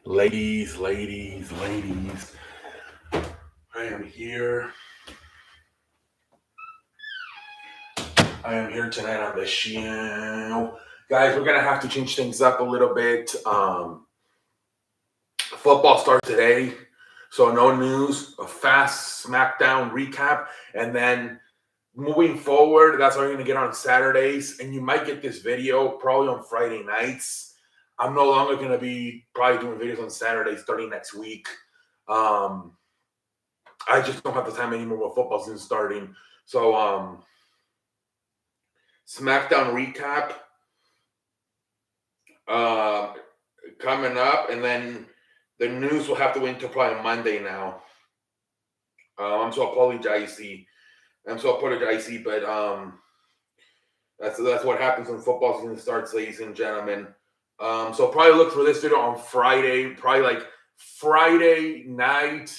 Ladies, I am here. I am here tonight on the show. Guys, we're gonna have to change things up a little bit. Football starts today, so no news, a fast SmackDown recap, and then moving forward, that's what we're gonna get on Saturdays, and you might get this video probably on Friday nights. I'm no longer gonna be probably doing videos on Saturdays starting next week. I just don't have the time anymore with football season starting. So SmackDown recap uh, coming up, and then the news will have to wait until probably Monday now. I'm so apologizing. But that's what happens when football season starts, ladies and gentlemen. So probably look for this video on Friday, probably like Friday night,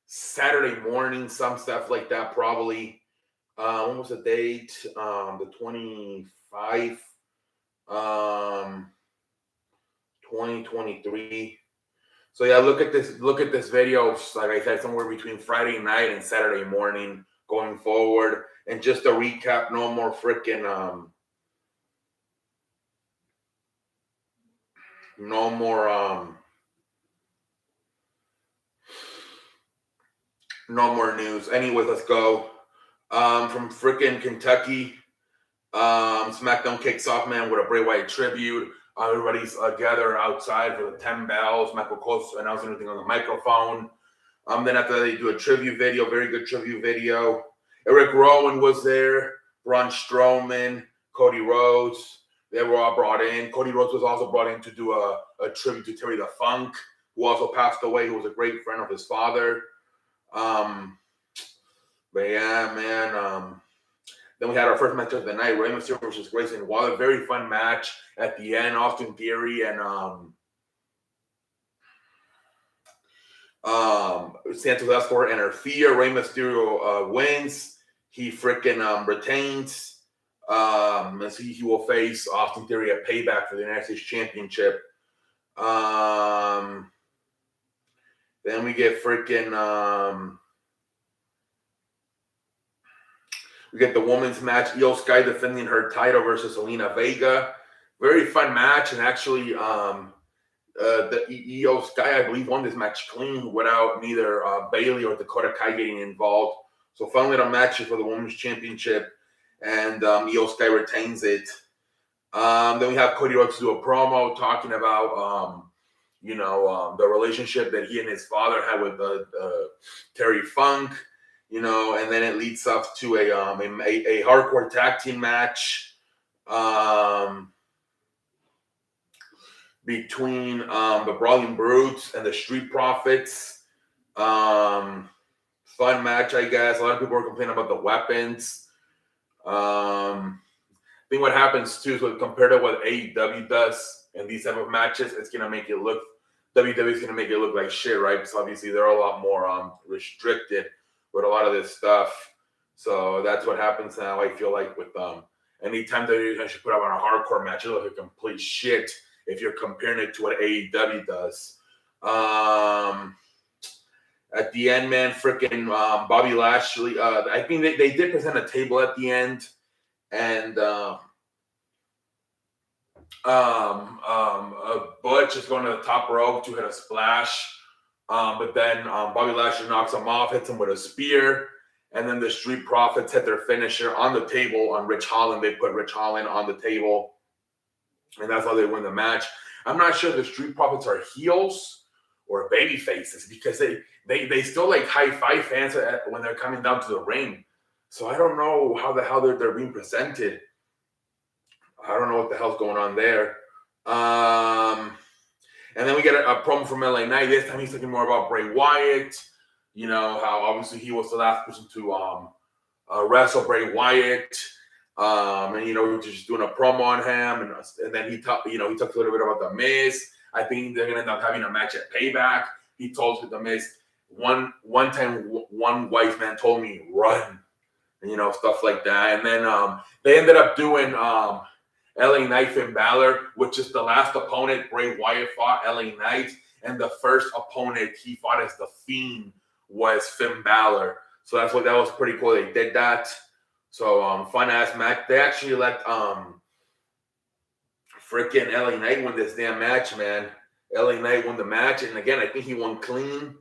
Saturday morning, some stuff like that, probably. When was the date? The 25th, 2023. So yeah, look at this video, like I said, somewhere between Friday night and Saturday morning going forward. And just a recap, no more freaking no more news. Anyways, let's go. From freaking Kentucky, SmackDown kicks off, man, with a Bray Wyatt tribute. Everybody's gathered outside for the 10 bells. Michael Cole announcing everything on the microphone. Then after that, they do a tribute video, very good tribute video. Eric Rowan was there, Braun Strowman, Cody Rhodes. They were all brought in. Cody Rhodes was also brought in to do a tribute to Terry the Funk, who also passed away, who was a great friend of his father. But yeah, man. Then we had our first match of the night, Rey Mysterio versus Grayson Waller. Very fun match at the end. Austin Theory and Santos Escobar interfere. Rey Mysterio wins. He freaking retains. So he will face Austin Theory at Payback for the United States Championship. Then we get freaking we get the women's match. Io Sky defending her title versus Zelina Vega. Very fun match, and actually, the Io Sky, I believe, won this match clean without neither Bailey or Dakota Kai getting involved. So fun little match for the women's championship, and Io Sky retains it. Then we have Cody Rhodes do a promo talking about the relationship that he and his father had with Terry Funk. And then it leads up to a hardcore tag team match between the Brawling Brutes and the Street Profits. Fun match, I guess. A lot of people are complaining about the weapons. I think what happens too is compared to what AEW does in these type of matches, it's gonna make it look WWE's gonna make it look like shit, right? Because obviously they're a lot more restricted with a lot of this stuff. So that's what happens now, I feel like, with anytime that you should put up on a hardcore match, it looks like complete shit if you're comparing it to what AEW does. At the end, man, freaking Bobby Lashley, I think they did present a table at the end, and Butch is going to the top rope to hit a splash. But then Bobby Lashley knocks him off, hits him with a spear, and then the Street Profits hit their finisher on the table on Rich Holland. They put Rich Holland on the table, and that's how they win the match. I'm not sure the Street Profits are heels or baby faces, because they still like high five fans when they're coming down to the ring. So I don't know how the hell they're being presented. I don't know what the hell's going on there. And then we get a promo from LA Knight. This time he's talking more about Bray Wyatt. How obviously he was the last person to wrestle Bray Wyatt. And we were just doing a promo on him. And then he talked a little bit about The Miz. I think they're gonna end up having a match at Payback. He told The Miz one time one wise man told me run, and stuff like that. And then they ended up doing LA Knight, Finn Balor, which is the last opponent Bray Wyatt fought, LA Knight. and the first opponent he fought as the Fiend was Finn Balor. So that was pretty cool. They did that. So fun ass match. They actually let freaking LA Knight win this damn match, man. LA Knight won the match, and again, I think he won clean.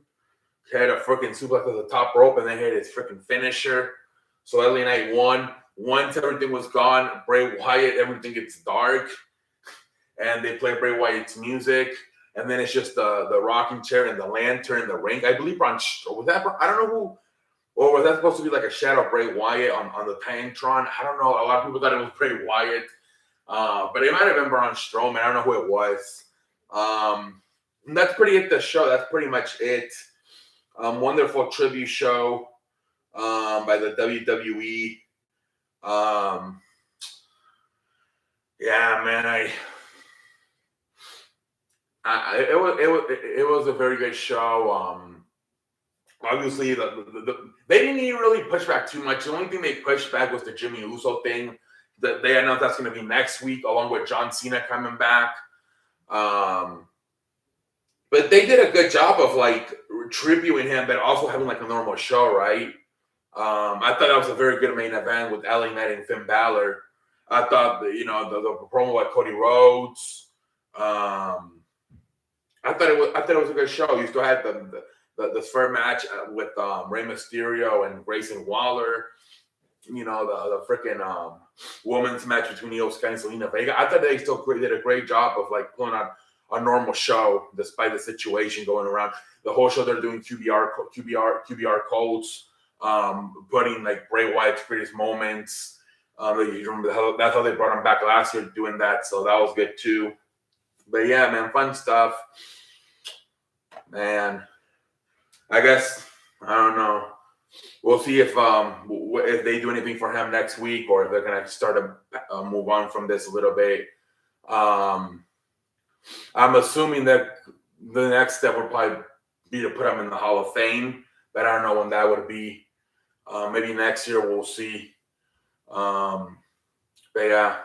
He had a freaking suplex at the top rope, and then he had his freaking finisher. So LA Knight won. Once everything was gone, Bray Wyatt, everything gets dark, and they play Bray Wyatt's music, and then it's just the rocking chair and the lantern, the ring. I believe Braun Strowman was that. I don't know who. Or was that supposed to be like a shadow of Bray Wyatt on the Titantron? I don't know. A lot of people thought it was Bray Wyatt. But it might have been Braun Strowman. I don't know who it was. That's pretty it, the show. That's pretty much it. Wonderful tribute show by the WWE. Yeah, man, it was a very good show. Obviously, they didn't even really push back too much. The only thing they pushed back was the Jimmy Uso thing. That they announced that's going to be next week, along with John Cena coming back. But they did a good job of like tributing him, but also having like a normal show, right? I thought that was a very good main event with LA Knight and Finn Balor. I thought the promo by Cody Rhodes. I thought it was a good show. You still had the spur match with Rey Mysterio and Grayson Waller. The freaking women's match between Io Sky and Selena Vega. I thought they still did a great job of like pulling on a normal show despite the situation going around. The whole show they're doing QBR codes, putting like Bray Wyatt's greatest moments. You remember that's how they brought him back last year doing that, so that was good too. But yeah, man, fun stuff. Man, I guess I don't know. We'll see if they do anything for him next week, or if they're gonna start to move on from this a little bit. I'm assuming that the next step would probably be to put him in the Hall of Fame, but I don't know when that would be. Maybe next year, we'll see. But yeah,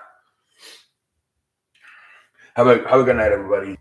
have a good night, everybody.